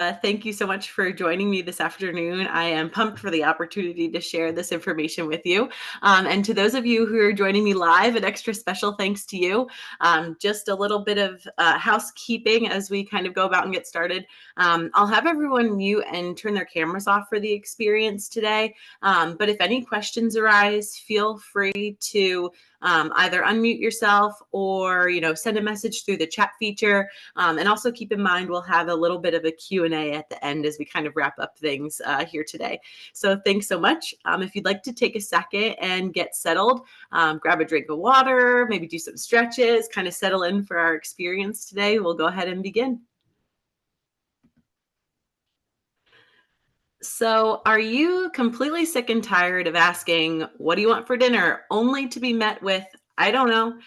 Thank you so much for joining me this afternoon. I am pumped for the opportunity to share this information with you. And to those of you who are joining me live, an extra special thanks to you. Just a little bit of housekeeping as we kind of go about and get started. I'll have everyone mute and turn their cameras off for the experience today. But if any questions arise, feel free to either unmute yourself or send a message through the chat feature. And also keep in mind, we'll have a little bit of a Q&A at the end as we kind of wrap up things here today. So thanks so much. If you'd like to take a second and get settled, grab a drink of water, maybe do some stretches, kind of settle in for our experience today, we'll go ahead and begin. So are you completely sick and tired of asking, what do you want for dinner? Only to be met with, I don't know.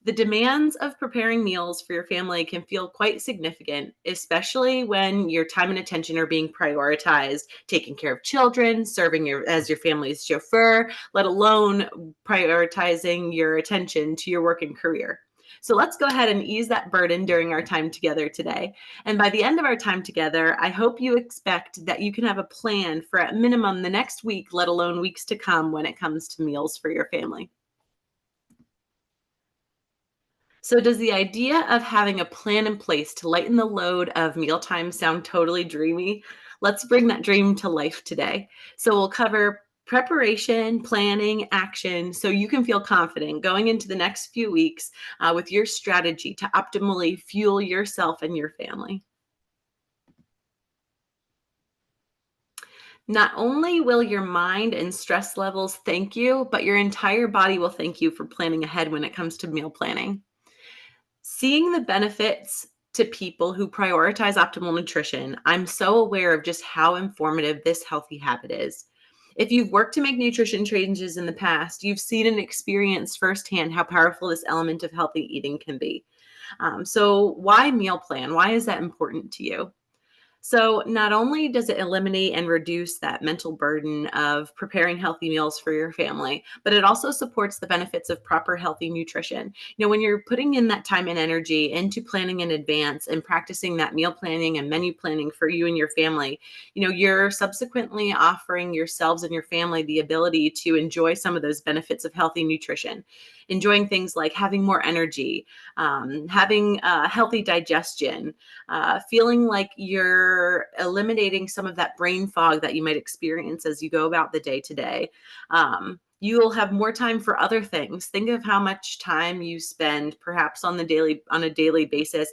The demands of preparing meals for your family can feel quite significant, especially when your time and attention are being prioritized, taking care of children, serving as your family's chauffeur, let alone prioritizing your attention to your work and career. So let's go ahead and ease that burden during our time together today. And by the end of our time together, I hope you expect that you can have a plan for at minimum the next week, let alone weeks to come when it comes to meals for your family. So does the idea of having a plan in place to lighten the load of mealtime sound totally dreamy? Let's bring that dream to life today. So we'll cover preparation, planning, action, so you can feel confident going into the next few weeks with your strategy to optimally fuel yourself and your family. Not only will your mind and stress levels thank you, but your entire body will thank you for planning ahead when it comes to meal planning. Seeing the benefits to people who prioritize optimal nutrition, I'm so aware of just how informative this healthy habit is. If you've worked to make nutrition changes in the past, you've seen and experienced firsthand how powerful this element of healthy eating can be. So why meal plan? Why is that important to you? So not only does it eliminate and reduce that mental burden of preparing healthy meals for your family, but it also supports the benefits of proper healthy nutrition. When you're putting in that time and energy into planning in advance and practicing that meal planning and menu planning for you and your family, you're subsequently offering yourselves and your family the ability to enjoy some of those benefits of healthy nutrition, enjoying things like having more energy, having healthy digestion, feeling like you're eliminating some of that brain fog that you might experience as you go about the day to day. You'll have more time for other things. Think of how much time you spend perhaps on a daily basis,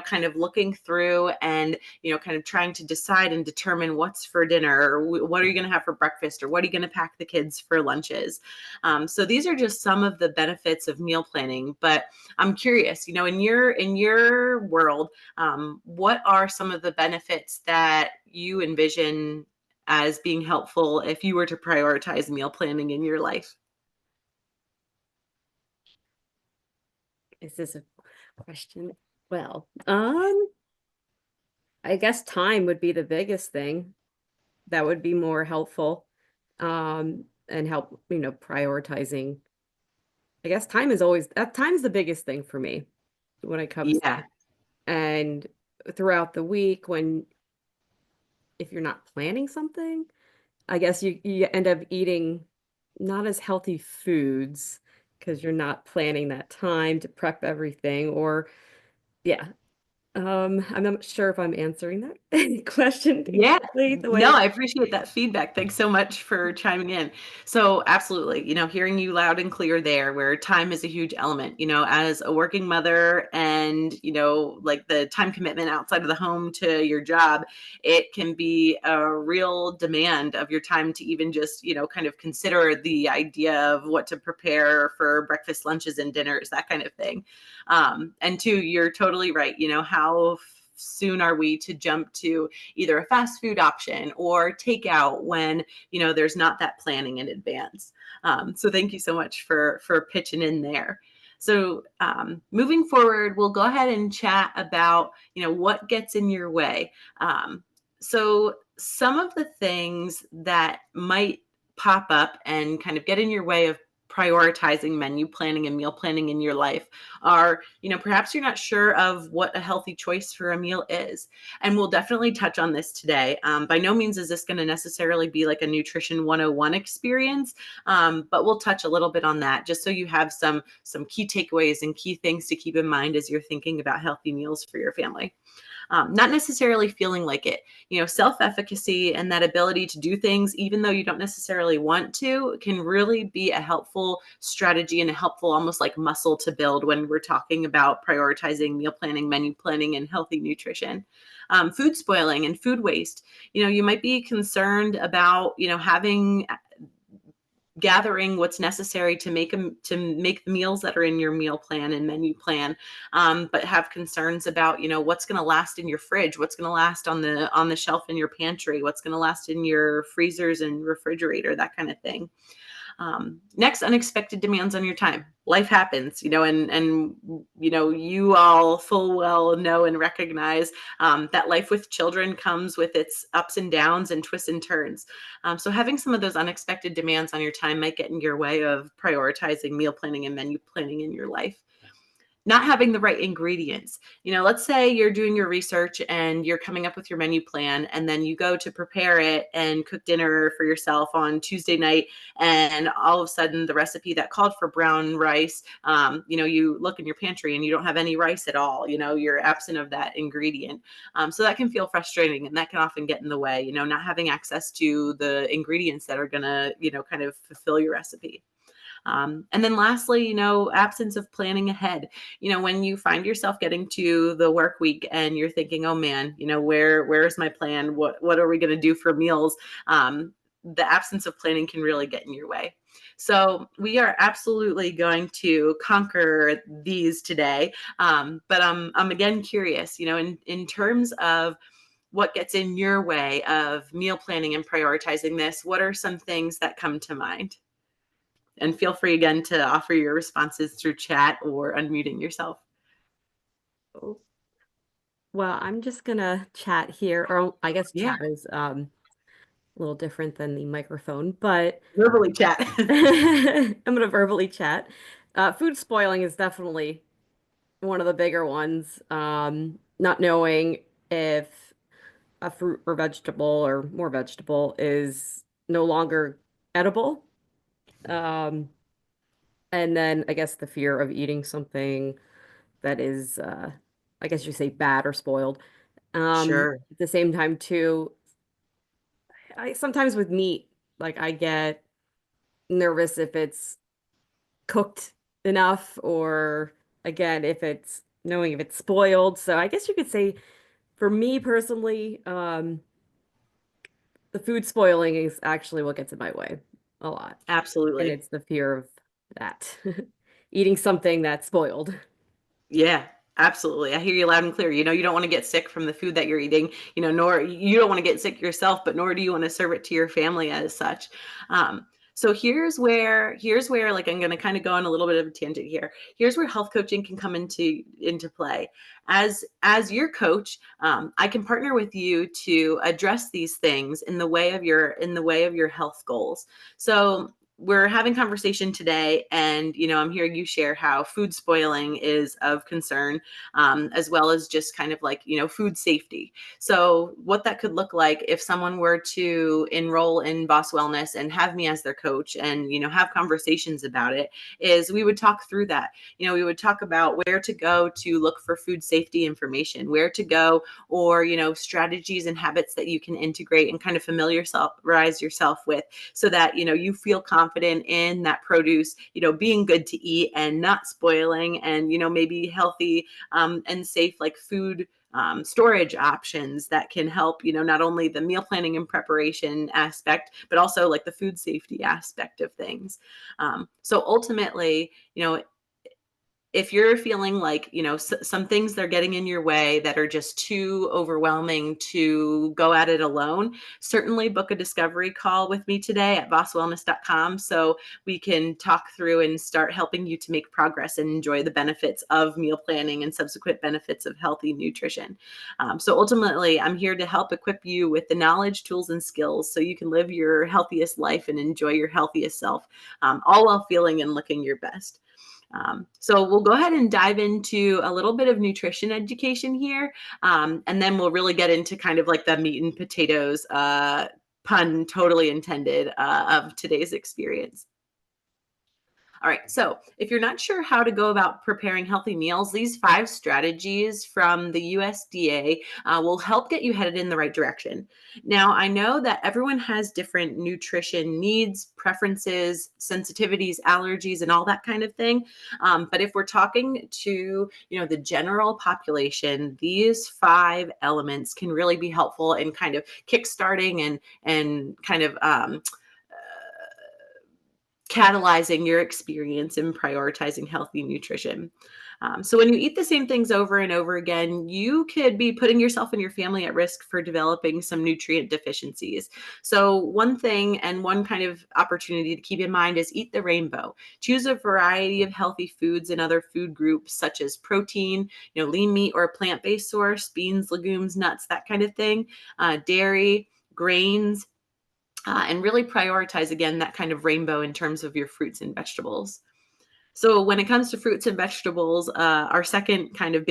kind of looking through and, kind of trying to decide and determine what's for dinner, or what are you going to have for breakfast, or what are you going to pack the kids for lunches. So these are just some of the benefits of meal planning. But I'm curious, in your world, what are some of the benefits that you envision as being helpful if you were to prioritize meal planning in your life? Is this a question? Well, I guess time would be the biggest thing that would be more helpful, and help, prioritizing. I guess time's the biggest thing for me when it comes, Yeah. and throughout the week if you're not planning something, I guess you end up eating not as healthy foods because you're not planning that time to prep everything. Or yeah, I'm not sure if I'm answering that question Yeah. exactly the No, way. I appreciate that feedback. Thanks so much for chiming in. So absolutely, hearing you loud and clear there, where time is a huge element, as a working mother and, like the time commitment outside of the home to your job, it can be a real demand of your time to even just, kind of consider the idea of what to prepare for breakfast, lunches, and dinners, that kind of thing. And two, you're totally right. How soon are we to jump to either a fast food option or takeout when there's not that planning in advance? So thank you so much for pitching in there. So moving forward, we'll go ahead and chat about what gets in your way. So some of the things that might pop up and kind of get in your way of prioritizing menu planning and meal planning in your life are, perhaps you're not sure of what a healthy choice for a meal is. And we'll definitely touch on this today. By no means is this going to necessarily be like a nutrition 101 experience, but we'll touch a little bit on that just so you have some key takeaways and key things to keep in mind as you're thinking about healthy meals for your family. Not necessarily feeling like it. Self-efficacy and that ability to do things, even though you don't necessarily want to, can really be a helpful strategy and a helpful almost like muscle to build when we're talking about prioritizing meal planning, menu planning, and healthy nutrition. Food spoiling and food waste. You might be concerned about, having gathering what's necessary to make the meals that are in your meal plan and menu plan, but have concerns about what's going to last in your fridge, what's going to last on the shelf in your pantry, what's going to last in your freezers and refrigerator, that kind of thing. Next, unexpected demands on your time. Life happens, and you all full well know and recognize that life with children comes with its ups and downs and twists and turns. So having some of those unexpected demands on your time might get in your way of prioritizing meal planning and menu planning in your life. Not having the right ingredients. Let's say you're doing your research and you're coming up with your menu plan, and then you go to prepare it and cook dinner for yourself on Tuesday night, and all of a sudden the recipe that called for brown rice, you look in your pantry and you don't have any rice at all. You're absent of that ingredient. So that can feel frustrating, and that can often get in the way, not having access to the ingredients that are going to, kind of fulfill your recipe. And then lastly, absence of planning ahead. When you find yourself getting to the work week and you're thinking, oh man, where's my plan? What are we going to do for meals? The absence of planning can really get in your way. So we are absolutely going to conquer these today. But I'm again curious, in terms of what gets in your way of meal planning and prioritizing this, what are some things that come to mind? And feel free again to offer your responses through chat or unmuting yourself. Oh, well, I'm just gonna chat here, or I guess Yeah, chat is a little different than the microphone, but verbally chat. I'm gonna verbally chat. Food spoiling is definitely one of the bigger ones. Not knowing if a fruit or vegetable or more vegetable is no longer edible. Um, and then I guess the fear of eating something that is, I guess you say bad or spoiled. Sure. At the same time, too, I sometimes with meat, like I get nervous if it's cooked enough or again, if it's knowing if it's spoiled. So I guess you could say for me personally, the food spoiling is actually what gets in my way a lot. And Absolutely. it's the fear of that. Eating something that's spoiled. Yeah, absolutely. I hear you loud and clear. You don't want to get sick from the food that you're eating, nor you don't want to get sick yourself, but nor do you want to serve it to your family as such. So here's where like I'm going to kind of go on a little bit of a tangent here. Here's where health coaching can come into play. As your coach, I can partner with you to address these things in the way of your health goals. So we're having conversation today, and I'm hearing you share how food spoiling is of concern, as well as just kind of like food safety. So what that could look like if someone were to enroll in Vos Wellness and have me as their coach, and have conversations about it, is we would talk through that. We would talk about where to go to look for food safety information, where to go, or strategies and habits that you can integrate and kind of familiarize yourself with, so that you feel confident in that produce being good to eat and not spoiling, and maybe healthy and safe like food storage options that can help not only the meal planning and preparation aspect, but also like the food safety aspect of things. So ultimately, if you're feeling like, some things that are getting in your way that are just too overwhelming to go at it alone, certainly book a discovery call with me today at voswellness.com so we can talk through and start helping you to make progress and enjoy the benefits of meal planning and subsequent benefits of healthy nutrition. So ultimately, I'm here to help equip you with the knowledge, tools, and skills so you can live your healthiest life and enjoy your healthiest self, all while feeling and looking your best. So we'll go ahead and dive into a little bit of nutrition education here, and then we'll really get into kind of like the meat and potatoes, pun totally intended, of today's experience. All right, so if you're not sure how to go about preparing healthy meals, these 5 strategies from the USDA will help get you headed in the right direction. Now, I know that everyone has different nutrition needs, preferences, sensitivities, allergies, and all that kind of thing. But if we're talking to the general population, these 5 elements can really be helpful in kind of kickstarting and kind of catalyzing your experience in prioritizing healthy nutrition. So when you eat the same things over and over again, you could be putting yourself and your family at risk for developing some nutrient deficiencies. So one thing and one kind of opportunity to keep in mind is eat the rainbow. Choose a variety of healthy foods and other food groups such as protein, lean meat or a plant-based source, beans, legumes, nuts, that kind of thing, dairy, grains, and really prioritize again that kind of rainbow in terms of your fruits and vegetables. So when it comes to fruits and vegetables, our second kind of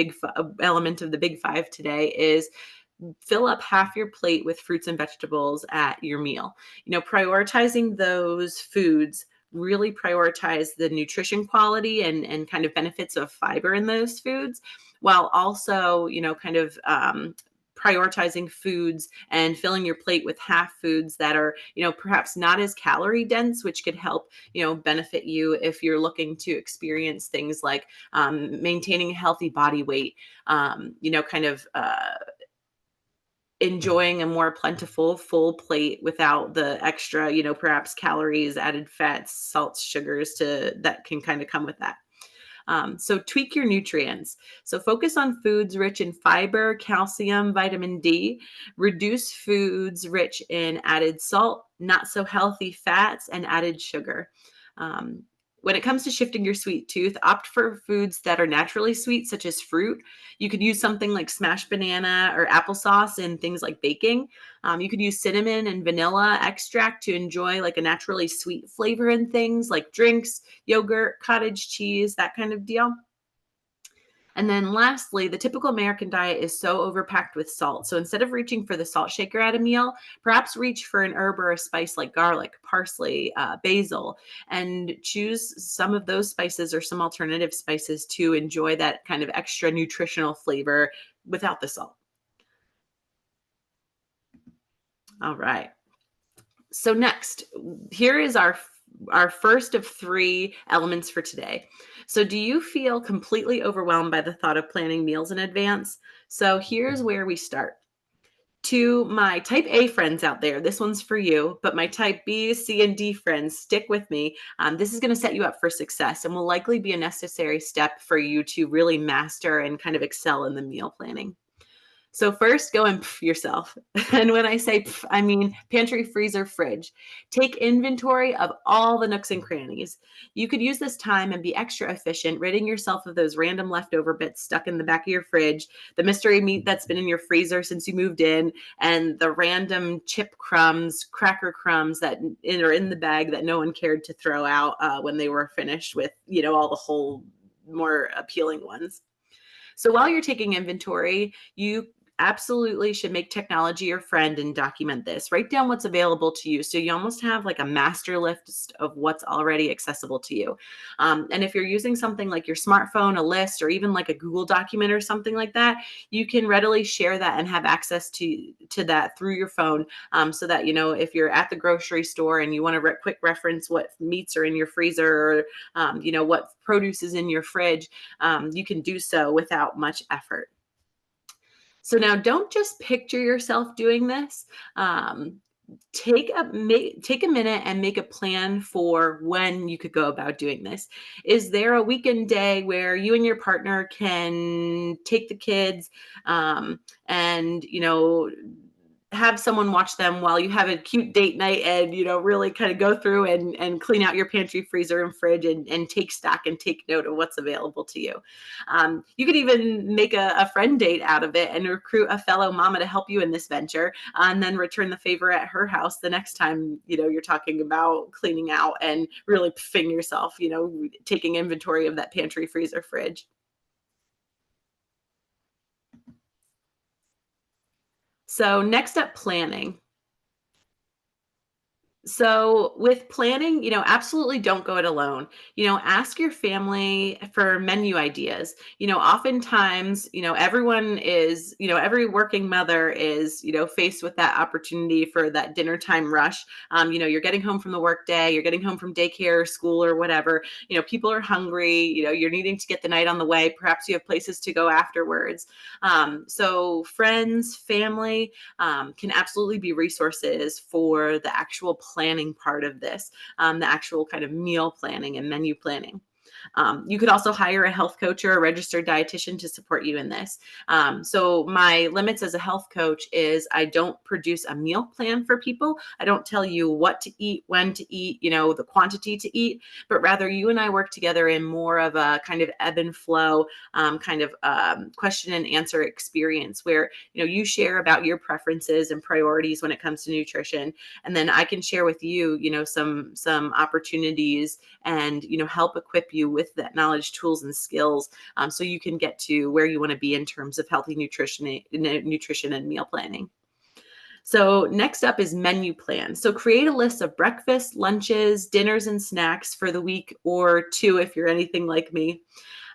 element of the big 5 today is fill up half your plate with fruits and vegetables at your meal. Prioritizing those foods, really prioritize the nutrition quality and kind of benefits of fiber in those foods, while also, kind of prioritizing foods and filling your plate with half foods that are, perhaps not as calorie dense, which could help, benefit you if you're looking to experience things like maintaining a healthy body weight, kind of enjoying a more plentiful full plate without the extra, perhaps calories, added fats, salts, sugars that can kind of come with that. So tweak your nutrients. So focus on foods rich in fiber, calcium, vitamin D. Reduce foods rich in added salt, not so healthy fats, and added sugar. Um, when it comes to shifting your sweet tooth, opt for foods that are naturally sweet, such as fruit. You could use something like smashed banana or applesauce in things like baking. You could use cinnamon and vanilla extract to enjoy like a naturally sweet flavor in things like drinks, yogurt, cottage cheese, that kind of deal. And then lastly, the typical American diet is so overpacked with salt. So instead of reaching for the salt shaker at a meal, perhaps reach for an herb or a spice like garlic, parsley, basil, and choose some of those spices or some alternative spices to enjoy that kind of extra nutritional flavor without the salt. All right. So next, here is our first of 3 elements for today. So do you feel completely overwhelmed by the thought of planning meals in advance? So here's where we start. To my type A friends out there, this one's for you, but my type B, C, and D friends, stick with me. This is going to set you up for success and will likely be a necessary step for you to really master and kind of excel in the meal planning. So first, go and pff yourself. And when I say pff, I mean pantry, freezer, fridge. Take inventory of all the nooks and crannies. You could use this time and be extra efficient, ridding yourself of those random leftover bits stuck in the back of your fridge, the mystery meat that's been in your freezer since you moved in, and the random chip crumbs, cracker crumbs that are in the bag that no one cared to throw out when they were finished with, all the whole more appealing ones. So while you're taking inventory, you absolutely should make technology your friend and document this. Write down what's available to you. So you almost have like a master list of what's already accessible to you. And if you're using something like your smartphone, a list, or even like a Google document or something like that, you can readily share that and have access to that through your phone. So that, if you're at the grocery store and you want to quick reference what meats are in your freezer or, what produce is in your fridge, you can do so without much effort. So now don't just picture yourself doing this. take a minute and make a plan for when you could go about doing this. Is there a weekend day where you and your partner can take the kids, and have someone watch them while you have a cute date night, and really kind of go through and clean out your pantry, freezer, and fridge, and take stock and take note of what's available to you. You could even make a friend date out of it and recruit a fellow mama to help you in this venture, and then return the favor at her house the next time you're talking about cleaning out and really pfing yourself, taking inventory of that pantry, freezer, fridge. So next up, planning. So with planning, absolutely don't go it alone. Ask your family for menu ideas. Oftentimes, everyone is, every working mother is, faced with that opportunity for that dinner time rush. You're getting home from the work day, you're getting home from daycare or school or whatever. People are hungry, you're needing to get the night on the way. Perhaps you have places to go afterwards. So friends, family, can absolutely be resources for the actual planning part of this, the actual kind of meal planning and menu planning. You could also hire a health coach or a registered dietitian to support you in this. So my limits as a health coach is I don't produce a meal plan for people. I don't tell you what to eat, when to eat, the quantity to eat, but rather you and I work together in more of a kind of ebb and flow, kind of question and answer experience where, you share about your preferences and priorities when it comes to nutrition. And then I can share with you, some opportunities and, help equip you with that knowledge, tools, and skills, so you can get to where you want to be in terms of healthy nutrition and meal planning. So next up is menu plan. So create a list of breakfast, lunches, dinners, and snacks for the week or two if you're anything like me.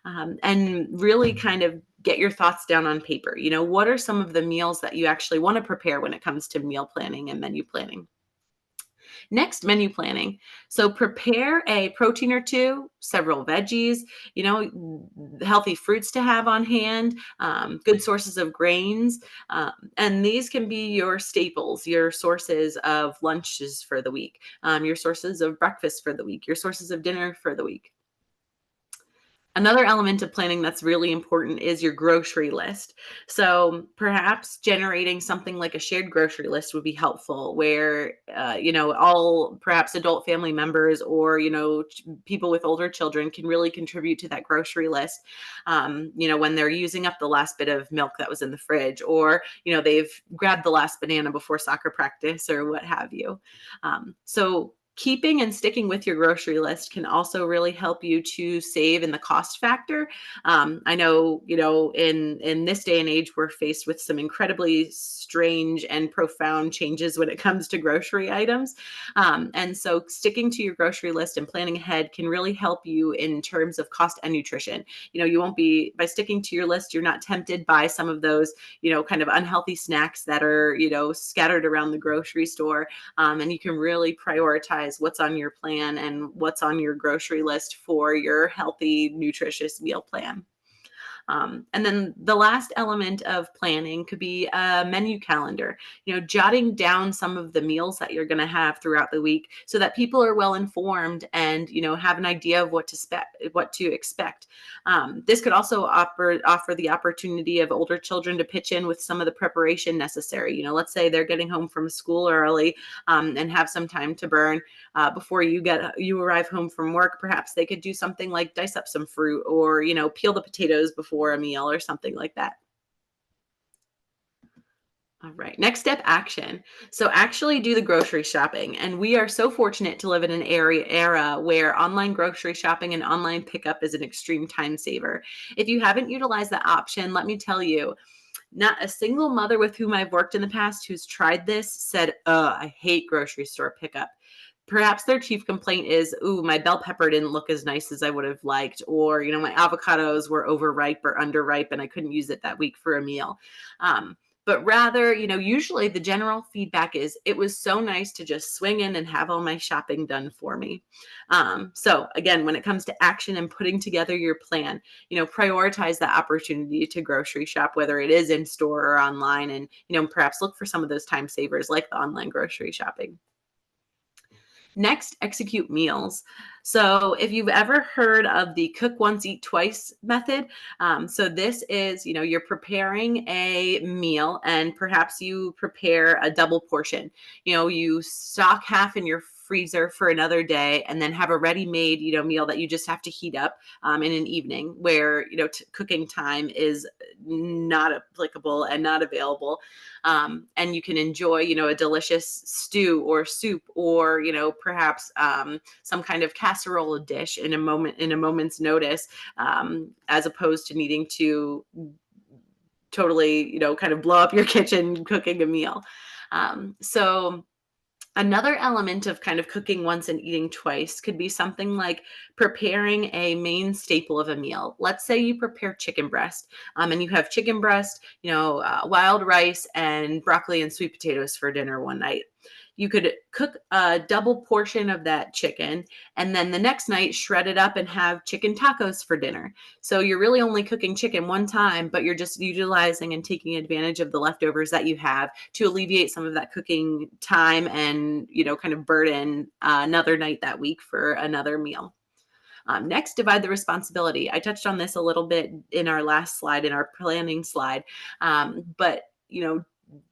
And really kind of get your thoughts down on paper. What are some of the meals that you actually want to prepare when it comes to meal planning and menu planning? Next, menu planning. So prepare a protein or two, several veggies, healthy fruits to have on hand, good sources of grains. And these can be your staples, your sources of lunches for the week, your sources of breakfast for the week, your sources of dinner for the week. Another element of planning that's really important is your grocery list. So perhaps generating something like a shared grocery list would be helpful where, all perhaps adult family members or, people with older children can really contribute to that grocery list. When they're using up the last bit of milk that was in the fridge or, they've grabbed the last banana before soccer practice or what have you. So keeping and sticking with your grocery list can also really help you to save in the cost factor. I know, in this day and age, we're faced with some incredibly strange and profound changes when it comes to grocery items. And so sticking to your grocery list and planning ahead can really help you in terms of cost and nutrition. You won't be, by sticking to your list, you're not tempted by some of those, kind of unhealthy snacks that are, scattered around the grocery store. And you can really prioritize what's on your plan and what's on your grocery list for your healthy, nutritious meal plan. And then the last element of planning could be a menu calendar, jotting down some of the meals that you're going to have throughout the week so that people are well informed and, have an idea of what to expect. This could also offer the opportunity of older children to pitch in with some of the preparation necessary. Let's say they're getting home from school early, and have some time to burn before you arrive home from work. Perhaps they could do something like dice up some fruit or, peel the potatoes before a meal or something like that. All right. Next step, action. So actually do the grocery shopping. And we are so fortunate to live in an era where online grocery shopping and online pickup is an extreme time saver. If you haven't utilized that option, let me tell you, not a single mother with whom I've worked in the past who's tried this said, I hate grocery store pickup. Perhaps their chief complaint is, ooh, my bell pepper didn't look as nice as I would have liked, or, my avocados were overripe or underripe and I couldn't use it that week for a meal. but rather, usually the general feedback is it was so nice to just swing in and have all my shopping done for me. So again, when it comes to action and putting together your plan, prioritize that opportunity to grocery shop, whether it is in store or online, and, perhaps look for some of those time savers like the online grocery shopping. Next, execute meals. So, if you've ever heard of the cook once, eat twice method, so this is, you're preparing a meal and perhaps you prepare a double portion. You stock half in your freezer for another day and then have a ready made, meal that you just have to heat up in an evening where, cooking time is not applicable and not available. And you can enjoy, a delicious stew or soup, or, perhaps some kind of casserole dish in a moment's notice, as opposed to needing to totally, kind of blow up your kitchen cooking a meal. So another element of kind of cooking once and eating twice could be something like preparing a main staple of a meal. Let's say you prepare chicken breast, and you have chicken breast, wild rice, and broccoli and sweet potatoes for dinner one night. You could cook a double portion of that chicken and then the next night shred it up and have chicken tacos for dinner. So you're really only cooking chicken one time, but you're just utilizing and taking advantage of the leftovers that you have to alleviate some of that cooking time and, kind of burden another night that week for another meal. Next, divide the responsibility. I touched on this a little bit in our last slide, in our planning slide, but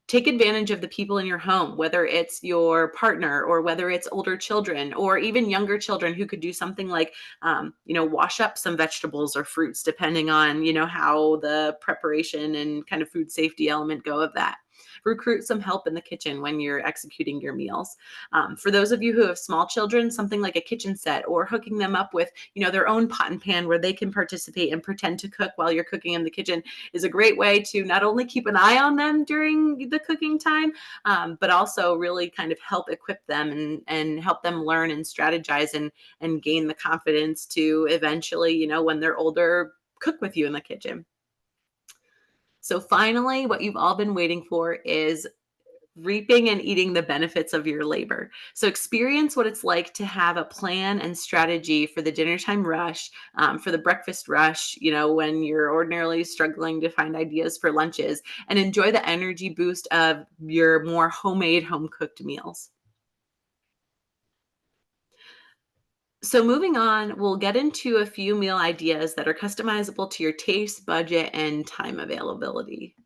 take advantage of the people in your home, whether it's your partner or whether it's older children or even younger children who could do something like, wash up some vegetables or fruits, depending on, how the preparation and kind of food safety element go of that. Recruit some help in the kitchen when you're executing your meals. For those of you who have small children, something like a kitchen set or hooking them up with, their own pot and pan where they can participate and pretend to cook while you're cooking in the kitchen is a great way to not only keep an eye on them during the cooking time, but also really kind of help equip them and help them learn and strategize and gain the confidence to eventually, when they're older, cook with you in the kitchen. So finally, what you've all been waiting for is reaping and eating the benefits of your labor. So experience what it's like to have a plan and strategy for the dinner time rush, for the breakfast rush, when you're ordinarily struggling to find ideas for lunches, and enjoy the energy boost of your more homemade, home cooked meals. So moving on, we'll get into a few meal ideas that are customizable to your taste, budget, and time availability.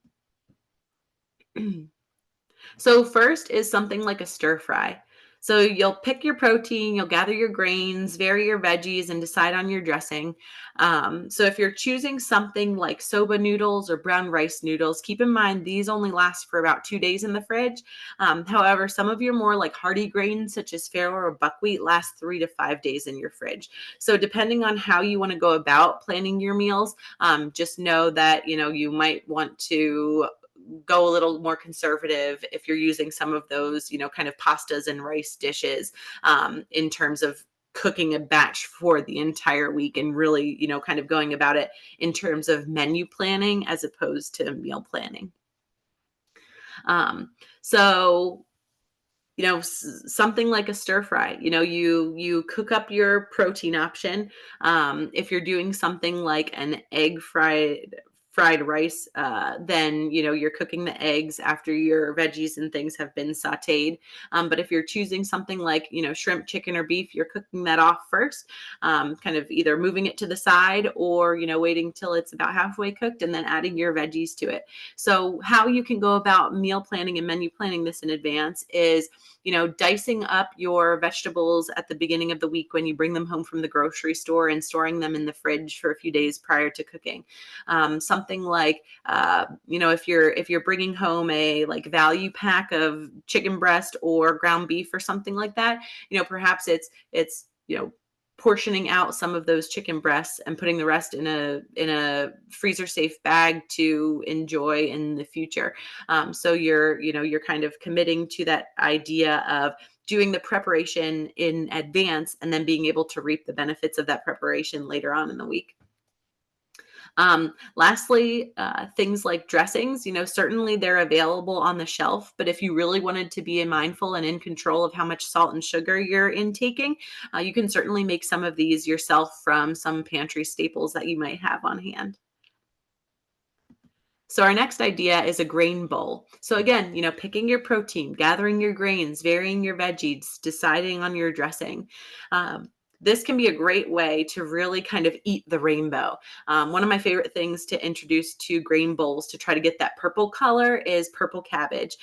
So first is something like a stir fry. So you'll pick your protein, you'll gather your grains, vary your veggies, and decide on your dressing. So if you're choosing something like soba noodles or brown rice noodles, keep in mind these only last for about 2 days in the fridge. However, some of your more like hearty grains, such as farro or buckwheat, last 3 to 5 days in your fridge. So depending on how you want to go about planning your meals, just know that you might want to go a little more conservative if you're using some of those, kind of pastas and rice dishes, in terms of cooking a batch for the entire week and really, kind of going about it in terms of menu planning as opposed to meal planning. So something like a stir fry, you cook up your protein option. If you're doing something like an egg fried rice, then you're cooking the eggs after your veggies and things have been sauteed. But if you're choosing something like shrimp, chicken, or beef, you're cooking that off first, kind of either moving it to the side or waiting till it's about halfway cooked and then adding your veggies to it. So how you can go about meal planning and menu planning this in advance is dicing up your vegetables at the beginning of the week when you bring them home from the grocery store and storing them in the fridge for a few days prior to cooking. Something like, if you're bringing home a like value pack of chicken breast or ground beef or something like that, perhaps it's portioning out some of those chicken breasts and putting the rest in a freezer safe bag to enjoy in the future. So you're kind of committing to that idea of doing the preparation in advance and then being able to reap the benefits of that preparation later on in the week. Lastly, things like dressings, certainly they're available on the shelf, but if you really wanted to be mindful and in control of how much salt and sugar you're intaking, you can certainly make some of these yourself from some pantry staples that you might have on hand. So our next idea is a grain bowl. So again, picking your protein, gathering your grains, varying your veggies, deciding on your dressing. Um, this can be a great way to really kind of eat the rainbow. One of my favorite things to introduce to grain bowls to try to get that purple color is purple cabbage.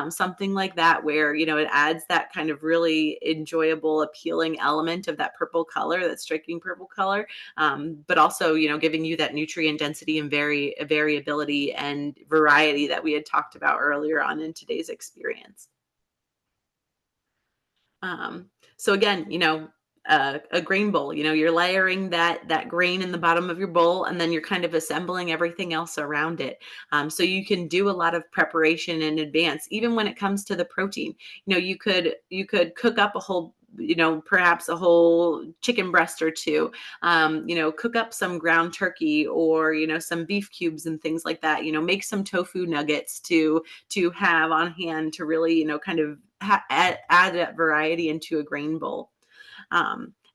Something like that where, it adds that kind of really enjoyable, appealing element of that purple color, that striking purple color, but also, giving you that nutrient density and variability and variety that we had talked about earlier on in today's experience. Um, so again, a grain bowl, you're layering that grain in the bottom of your bowl, and then you're kind of assembling everything else around it. So you can do a lot of preparation in advance, even when it comes to the protein. You could cook up a whole, perhaps a whole chicken breast or two. Cook up some ground turkey or some beef cubes and things like that. Make some tofu nuggets to have on hand to really kind of add that variety into a grain bowl.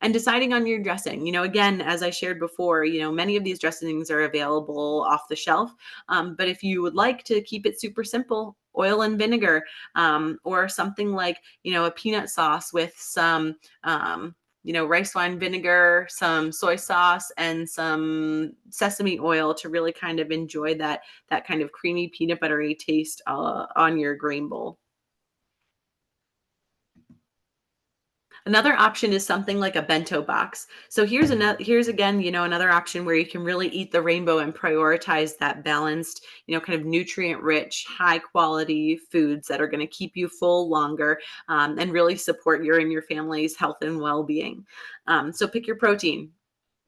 And deciding on your dressing, again, as I shared before, many of these dressings are available off the shelf. But if you would like to keep it super simple, oil and vinegar, or something like, a peanut sauce with some, rice wine vinegar, some soy sauce, and some sesame oil to really kind of enjoy that kind of creamy peanut buttery taste on your grain bowl. Another option is something like a bento box. So here's again, another option where you can really eat the rainbow and prioritize that balanced, kind of nutrient rich, high quality foods that are going to keep you full longer, and really support your and your family's health and well-being. So pick your protein.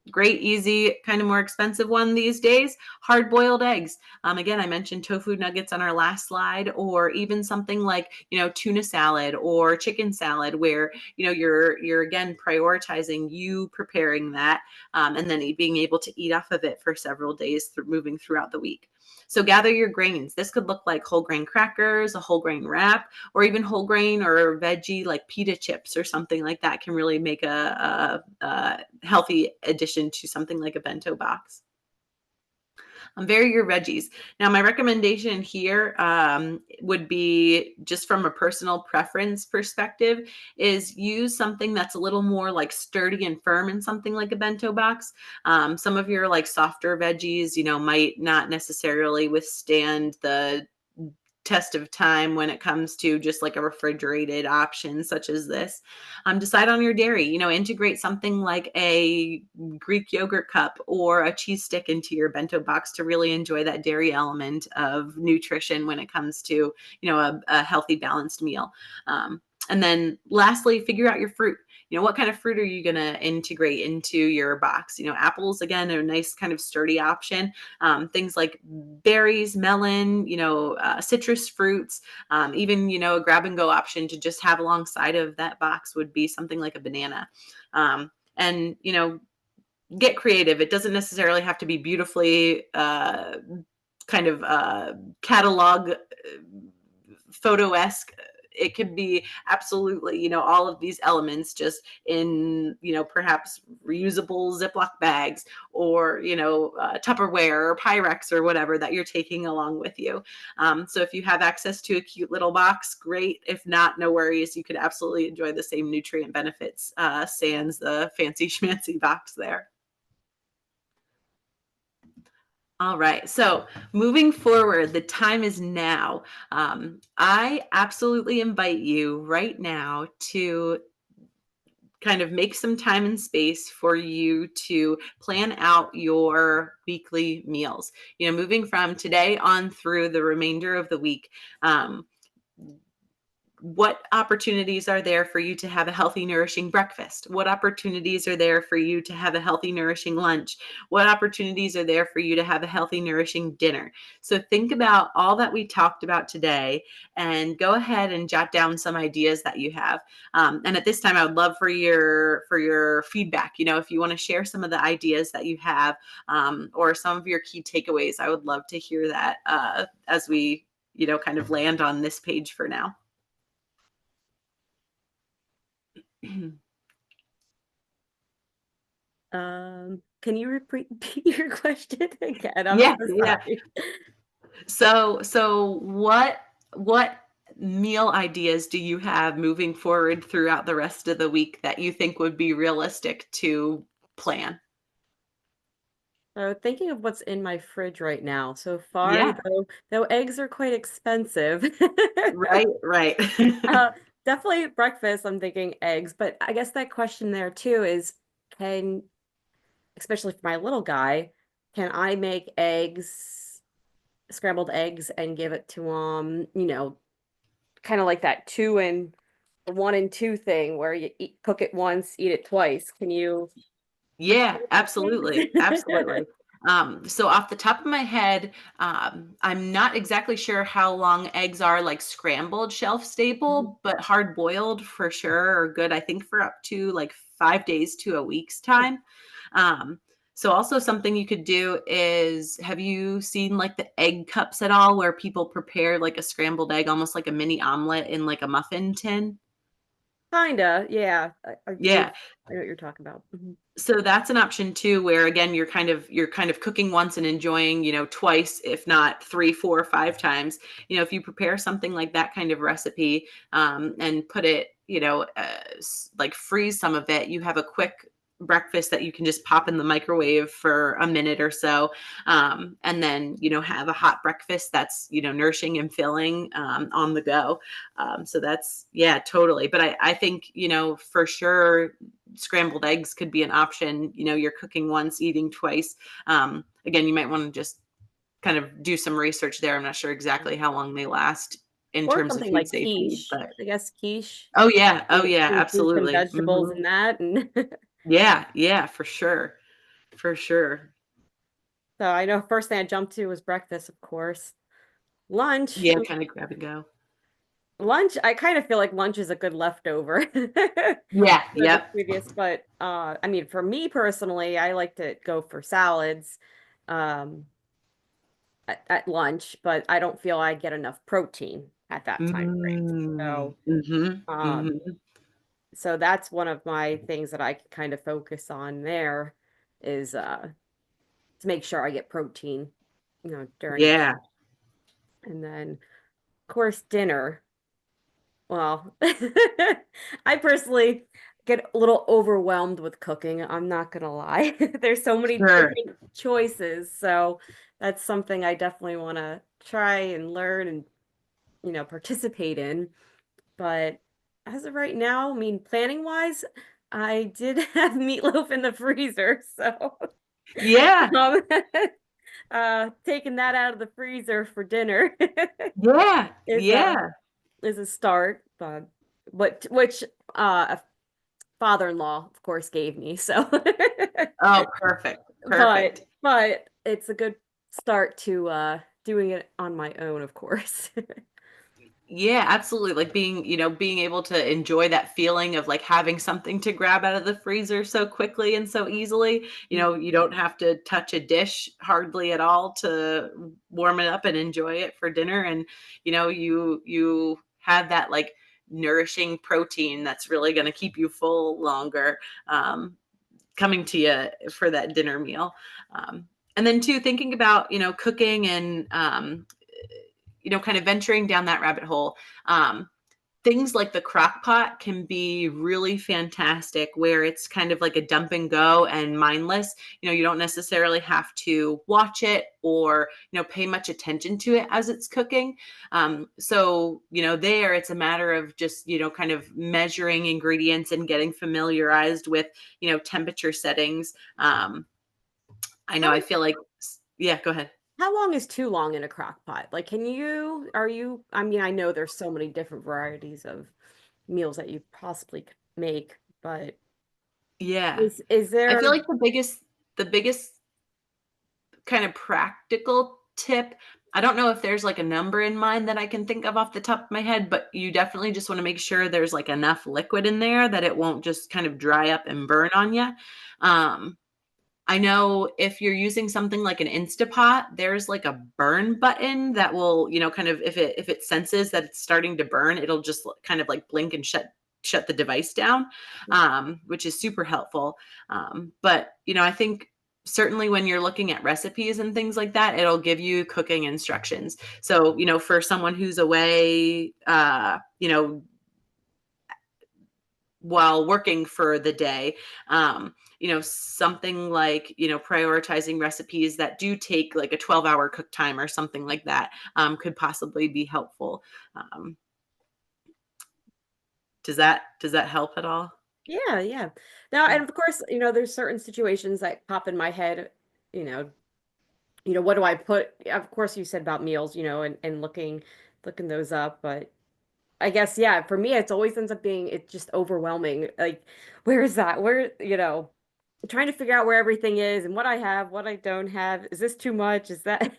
Great, easy, kind of more expensive one these days, hard boiled eggs. Again, I mentioned tofu nuggets on our last slide, or even something like, tuna salad or chicken salad, where, you're again prioritizing you preparing that, and then being able to eat off of it for several days moving throughout the week. So gather your grains. This could look like whole grain crackers, a whole grain wrap, or even whole grain or veggie like pita chips or something like that can really make a healthy addition to something like a bento box. Vary your veggies. Now, my recommendation here would be, just from a personal preference perspective, is use something that's a little more like sturdy and firm in something like a bento box. Some of your like softer veggies, might not necessarily withstand the test of time when it comes to just like a refrigerated option such as this. Decide on your dairy, integrate something like a Greek yogurt cup or a cheese stick into your bento box to really enjoy that dairy element of nutrition when it comes to, a healthy, balanced meal. And then lastly, figure out your fruit. What kind of fruit are you going to integrate into your box? Apples, again, are a nice kind of sturdy option. Things like berries, melon, citrus fruits, even, a grab and go option to just have alongside of that box would be something like a banana. And, get creative. It doesn't necessarily have to be beautifully kind of catalog photo-esque. It could be absolutely, all of these elements just in, perhaps reusable Ziploc bags, or, Tupperware or Pyrex or whatever that you're taking along with you. So if you have access to a cute little box, great. If not, no worries. You could absolutely enjoy the same nutrient benefits, sans the fancy schmancy box there. All right. So moving forward, the time is now. I absolutely invite you right now to kind of make some time and space for you to plan out your weekly meals. Moving from today on through the remainder of the week. Um, what opportunities are there for you to have a healthy, nourishing breakfast? What opportunities are there for you to have a healthy, nourishing lunch? What opportunities are there for you to have a healthy, nourishing dinner? So think about all that we talked about today and go ahead and jot down some ideas that you have. And at this time, I would love for your feedback. You know, if you want to share some of the ideas that you have, or some of your key takeaways, I would love to hear that as we, kind of land on this page for now. Can you repeat your question again? I'm Yeah, so yeah. sorry. So what meal ideas do you have moving forward throughout the rest of the week that you think would be realistic to plan? So thinking of what's in my fridge right now, so far, Yeah, though eggs are quite expensive, right, right. uh, definitely breakfast, I'm thinking eggs, but I guess that question there too is, can, especially for my little guy, can I make eggs, scrambled eggs, and give it to him, kind of like that two and one and two thing where you cook it once, eat it twice. Can you Yeah, things? absolutely, absolutely. So off the top of my head, I'm not exactly sure how long eggs are like scrambled shelf Mhm. stable, but hard boiled for sure are good. I think for up to like 5 days to a week's time. Um, so also something you could do is, have you seen like the egg cups at all, where people prepare like a scrambled egg, almost like a mini omelet in like a muffin tin? Kinda, yeah. I do. Yeah. I know what you're talking about. Mhm. So that's an option too, where again you're kind of cooking once and enjoying, twice, if not three, four, five times. If you prepare something like that kind of recipe, and put it, like freeze some of it, you have a quick breakfast that you can just pop in the microwave for a minute or so, and then have a hot breakfast that's nourishing and filling, on the go. So that's, yeah, totally. But I think for sure scrambled eggs could be an option. You're cooking once, eating twice. Again, you might want to just kind of do some research there. I'm not sure exactly how long they last in Or terms of something food like safety, quiche. but I guess quiche. oh yeah, oh You yeah, include some absolutely. vegetables Hmm. in that, and Yeah, yeah, for sure, for sure. so I know first thing I jumped to was breakfast, of course. Lunch. Yeah, kind of grab and go. Lunch, I kind of feel like lunch is a good leftover Yeah, for the yep. previous, but I mean, for me personally, I like to go for salads um at lunch, but I don't feel I get enough protein at that time frame. Mm, So, mhm, um mhm. so that's one of my things that I can kind of focus on there is to make sure I get protein, during the day. Yeah, And then of course dinner. Well, I personally get a little overwhelmed with cooking. I'm not gonna lie. There's so many sure. different choices. So that's something I definitely want to try and learn and, participate in. But as of right now, I mean, planning wise, I did have meatloaf in the freezer. So Yeah, um, taking that out of the freezer for dinner yeah, is a yeah. is a start. But which a father-in-law, of course, gave me. So, Oh, perfect, but perfect. it's a good start to doing it on my own, of course. Yeah, absolutely. Like being able to enjoy that feeling of like having something to grab out of the freezer so quickly and so easily. You don't have to touch a dish hardly at all to warm it up and enjoy it for dinner. And you have that like nourishing protein that's really going to keep you full longer, coming to you for that dinner meal. And then too, thinking about cooking and kind of venturing down that rabbit hole. Um, Things like the crock pot can be really fantastic, where it's kind of like a dump and go and mindless. You don't necessarily have to watch it or pay much attention to it as it's cooking. So there it's a matter of just kind of measuring ingredients and getting familiarized with temperature settings. I know, I How feel like, yeah, go ahead. how long is too long in a crock pot? Like, are you, I mean, I know there's so many different varieties of meals that you possibly could make, but Yeah. is I there, feel like the biggest kind of practical tip, I don't know if there's like a number in mind that I can think of off the top of my head, but you definitely just want to make sure there's like enough liquid in there that it won't just kind of dry up and burn on you. Um, I know if you're using something like an Instapot, there's like a burn button that will, kind of if it senses that it's starting to burn, it'll just kind of like blink and shut the device down, which is super helpful. But I think certainly when you're looking at recipes and things like that, it'll give you cooking instructions. So for someone who's away, while working for the day, something like prioritizing recipes that do take like a 12-hour cook time or something like that, could possibly be helpful. um, does that help at all? yeah, yeah. Now, and of course, there's certain situations that pop in my head, you know, what do I put? Of course, you said about meals, and looking those up, but I guess, yeah, for me, it's always ends up being it's just overwhelming. Like, where is that? Where, trying to figure out where everything is and what I have, what I don't have. Is this too much? Is that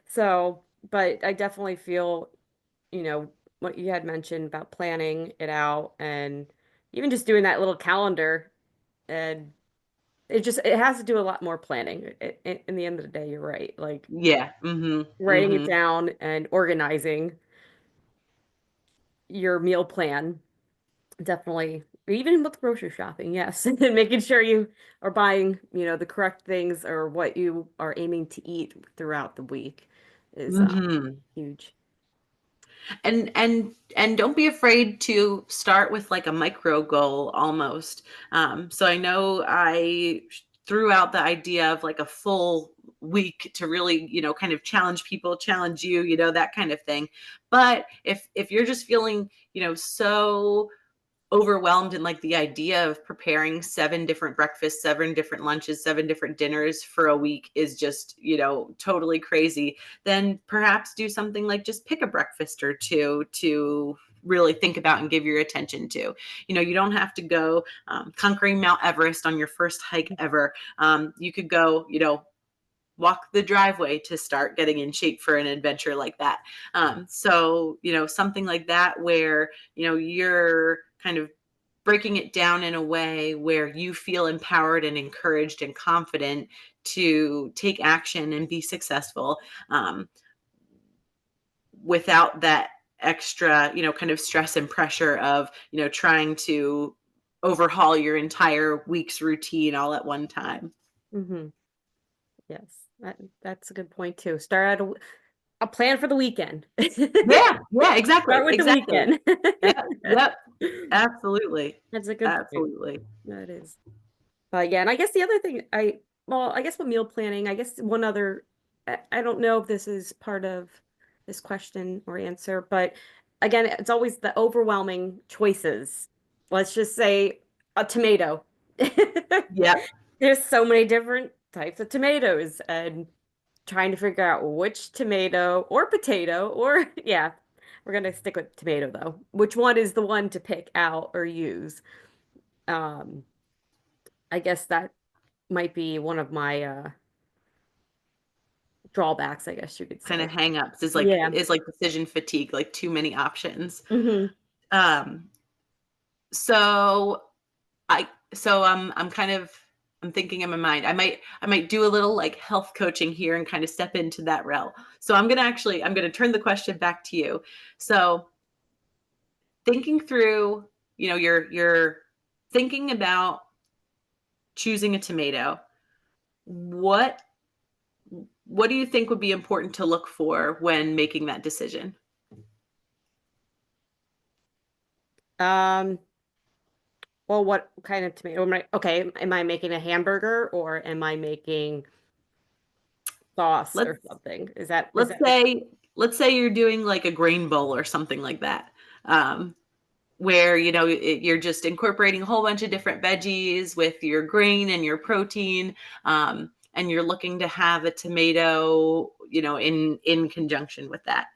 so? But I definitely feel, what you had mentioned about planning it out and even just doing that little calendar, and it has to do a lot more planning. In the end of the day, you're right. Like Yeah. Mm-hmm. writing it Mm-hmm. down and organizing your meal plan. Definitely. Even with grocery shopping, yes. And making sure you are buying, the correct things or what you are aiming to eat throughout the week is Mm-hmm. huge. And don't be afraid to start with like a micro goal almost. So I know I threw out the idea of like a full week to really kind of challenge people, challenge that kind of thing. But if you're just feeling so overwhelmed in like the idea of preparing 7 different breakfasts, 7 different lunches, 7 different dinners for a week is just, totally crazy, then perhaps do something like just pick a breakfast or two to really think about and give your attention to. You don't have to go conquering Mount Everest on your first hike ever. You could go, walk the driveway to start getting in shape for an adventure like that. So, something like that where, you're kind of breaking it down in a way where you feel empowered and encouraged and confident to take action and be successful, without that extra, kind of stress and pressure of, trying to overhaul your entire week's routine all at one time. Hmm. Yes, that's a good point too. Start out a plan for the weekend. Yeah, yeah, exactly, Start with the exactly. weekend. Yep, yep, absolutely, That's a good point. absolutely. That is. Yeah, and I guess the other thing well, I guess with meal planning, I guess one other, I don't know if this is part of this question or answer, but again, it's always the overwhelming choices. Let's just say a tomato. Yep, There's so many different types of tomatoes, and trying to figure out which tomato or potato, or yeah, we're gonna stick with tomato though. Which one is the one to pick out or use? Um, I guess that might be one of my drawbacks, I guess you could kinda say. hang-ups is like Yeah. decision fatigue, like too many options. Hmm. Um, so I'm kind of I'm thinking in my mind, I might do a little like health coaching here and kind of step into that realm. So I'm gonna turn the question back to you. So thinking through, you're thinking about choosing a tomato. What what do you think would be important to look for when making that decision? Um, well, what kind of tomato okay, am I making a hamburger or am I making sauce Let's or something? Is let's that what? say let's say you're doing like a grain bowl or something like that. Where you're just incorporating a whole bunch of different veggies with your grain and your protein, and you're looking to have a tomato, in conjunction with that.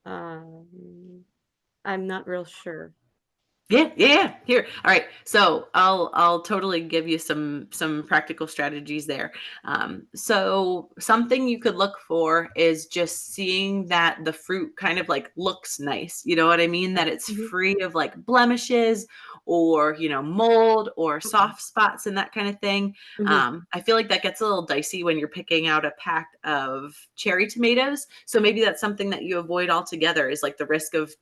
Um, I'm not real sure. Yeah, yeah, yeah. Here. All right. So I'll totally give you some practical strategies there. So something you could look for is just seeing that the fruit kind of like looks nice. You know what I mean? That it's Mhm. free of like blemishes or mold or Okay. soft spots and that kind of thing. Mhm. I feel like that gets a little dicey when you're picking out a pack of cherry tomatoes. So maybe that's something that you avoid altogether, is like the risk of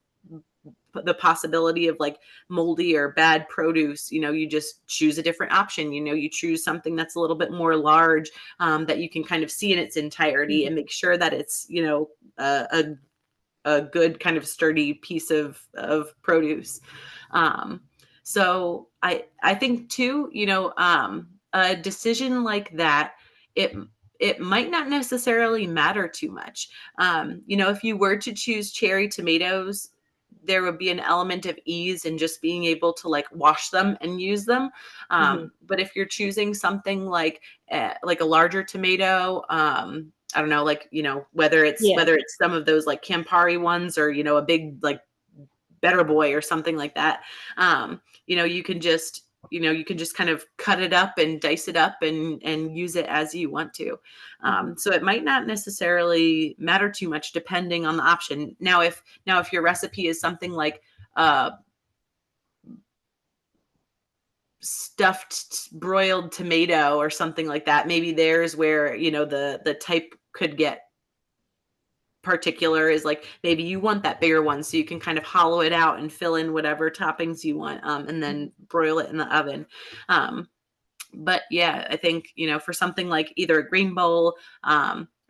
the possibility of like moldy or bad produce. You just choose a different option. You choose something that's a little bit more large, that you can kind of see in its entirety, Mhm. and make sure that it's a good kind of sturdy piece of produce. um, so I think too, a decision like that, it it might not necessarily matter too much. If you were to choose cherry tomatoes, there would be an element of ease in just being able to like wash them and use them. Mhm. But if you're choosing something like a larger tomato, I don't know, like, whether it's Yeah. whether it's some of those like Campari ones, or, a big like Better Boy or something like that. You can just kind of cut it up and dice it up and use it as you want to. Mhm. So it might not necessarily matter too much depending on the option. Now if your recipe is something like uh stuffed broiled tomato or something like that, maybe there's where the type could get particular, is like maybe you want that bigger one, so you can kind of hollow it out and fill in whatever toppings you want, and Mhm. then broil it in the oven. But yeah, I think for something like either a green bowl,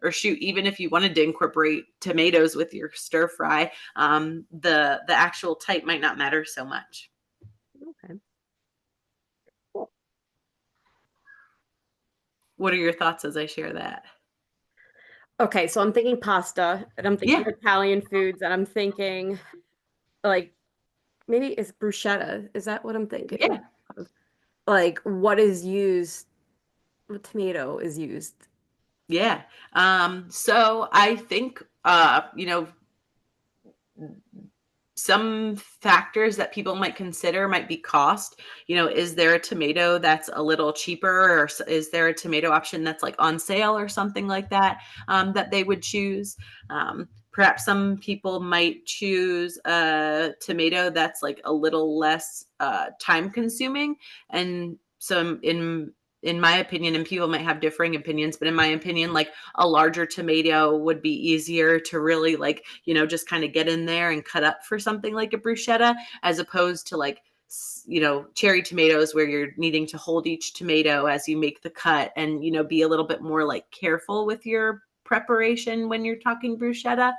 or shoot, even if you wanted to incorporate tomatoes with your stir fry, the actual type might not matter so much. Okay. Cool. What are your thoughts as I share that? Okay, so I'm thinking pasta, and I'm thinking Yeah, Italian foods, and I'm thinking like maybe it's bruschetta. Is that what I'm thinking yeah, of? Like what is used, what tomato is used? yeah. So I think some factors that people might consider might be cost. Is there a tomato that's a little cheaper, or is there a tomato option that's like on sale or something like that, that they would choose? Perhaps some people might choose a tomato that's like a little less time consuming. And so in my opinion, and people might have differing opinions, but in my opinion, like a larger tomato would be easier to really like, just kind of get in there and cut up for something like a bruschetta, as opposed to like, cherry tomatoes, where you're needing to hold each tomato as you make the cut, and, be a little bit more like careful with your preparation when you're talking bruschetta.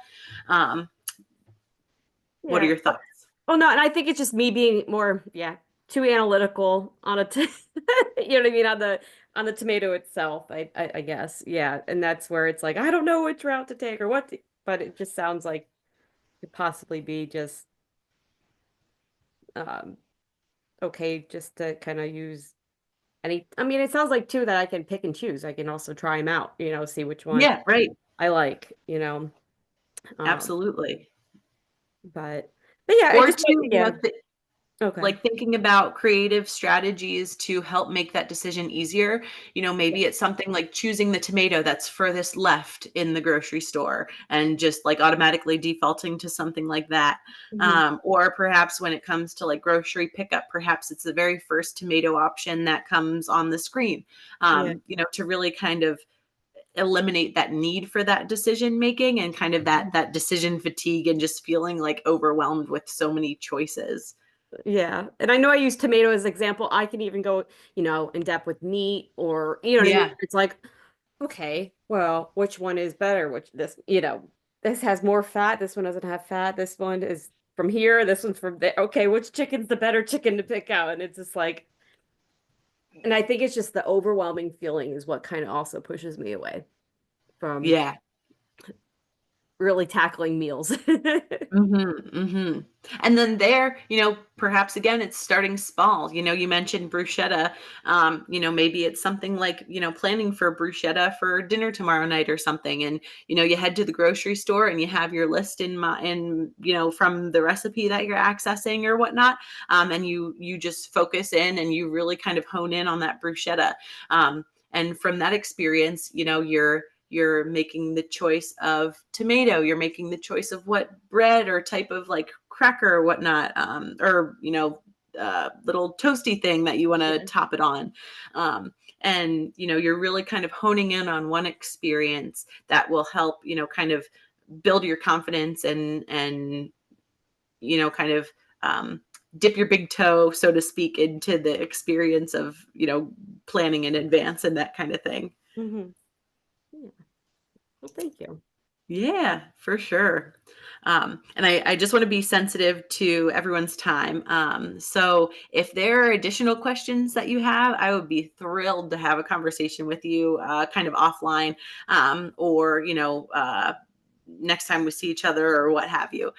Um, what are Yeah. your thoughts? Oh no, and I think it's just me being more, yeah, too analytical on a t you know what I mean, on the tomato itself, I guess. Yeah. And that's where it's like, I don't know which route to take or but it just sounds like it could possibly be just um okay, just to kind of use any, I mean, it sounds like too that I can pick and choose. I can also try them out, see which one Yeah, right. I like. Um, Absolutely. but yeah, I Or just two, yeah. Okay. like thinking about creative strategies to help make that decision easier. Yeah. Maybe it's something like choosing the tomato that's furthest left in the grocery store, and just like automatically defaulting to something like that. Hmm. Or perhaps when it comes to like grocery pickup, perhaps it's the very first tomato option that comes on the screen, Yeah. to really kind of eliminate that need for that decision making, and kind of that decision fatigue, and just feeling like overwhelmed with so many choices. Yeah. And I know I use tomato as an example. I can even go, in depth with meat or, you know what I mean? Yeah. It's like, okay, well, which one is better? This has more fat. This one doesn't have fat. This one is from here. This one's from there. Okay, which chicken's the better chicken to pick out? And it's just like, and I think it's just the overwhelming feeling is what kind of also pushes me away from Yeah. really tackling meals. Mhm, mhm. And then there, perhaps again, it's starting small. You mentioned bruschetta. Maybe it's something like, planning for bruschetta for dinner tomorrow night or something. And, you head to the grocery store and you have your list from the recipe that you're accessing or whatnot. And you just focus in and you really kind of hone in on that bruschetta. And from that experience, you're making the choice of tomato, you're making the choice of what bread or type of like cracker or whatnot, or little toasty thing that you want to Yeah. top it on. And you're really kind of honing in on one experience that will help kind of build your confidence and kind of um, dip your big toe, so to speak, into the experience of planning in advance and that kind of thing. Mhm. Yeah. Well, thank you. Yeah, for sure. And I just want to be sensitive to everyone's time. So if there are additional questions that you have, I would be thrilled to have a conversation with you, kind of offline, or next time we see each other or what have you.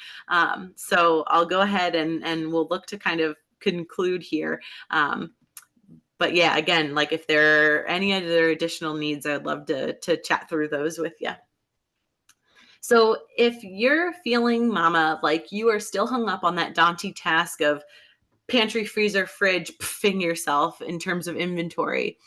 So I'll go ahead and we'll look to kind of conclude here. But yeah, again, like if there are any other additional needs, I'd love to chat through those with you. So if you're feeling, mama, like you are still hung up on that daunting task of pantry, freezer, fridge, pfing yourself in terms of inventory,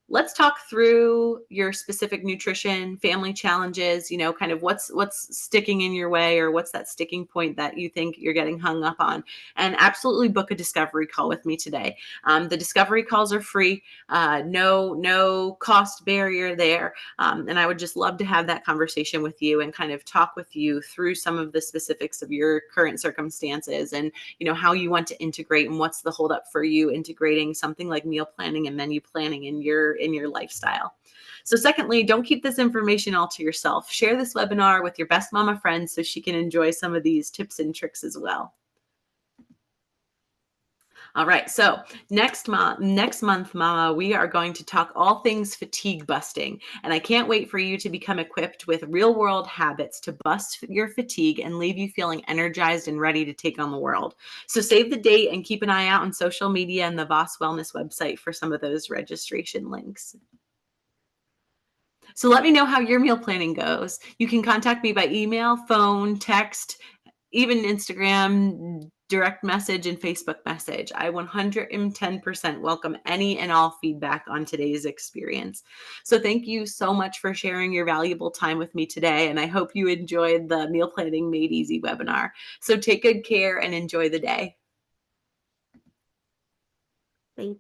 let's talk through your specific nutrition, family challenges, kind of what's sticking in your way, or what's that sticking point that you think you're getting hung up on. And absolutely book a discovery call with me today. The discovery calls are free, no cost barrier there. And I would just love to have that conversation with you and kind of talk with you through some of the specifics of your current circumstances, and how you want to integrate and what's the holdup for you integrating something like meal planning and menu planning in your lifestyle. So secondly, don't keep this information all to yourself. Share this webinar with your best mama friend so she can enjoy some of these tips and tricks as well. All right. So next month, Mama, we are going to talk all things fatigue busting. And I can't wait for you to become equipped with real world habits to bust your fatigue and leave you feeling energized and ready to take on the world. So save the date and keep an eye out on social media and the Vos Wellness website for some of those registration links. So let me know how your meal planning goes. You can contact me by email, phone, text, even Instagram, direct message, and Facebook message. I 110% welcome any and all feedback on today's experience. So thank you so much for sharing your valuable time with me today. And I hope you enjoyed the Meal Planning Made Easy webinar. So take good care and enjoy the day. Thank you.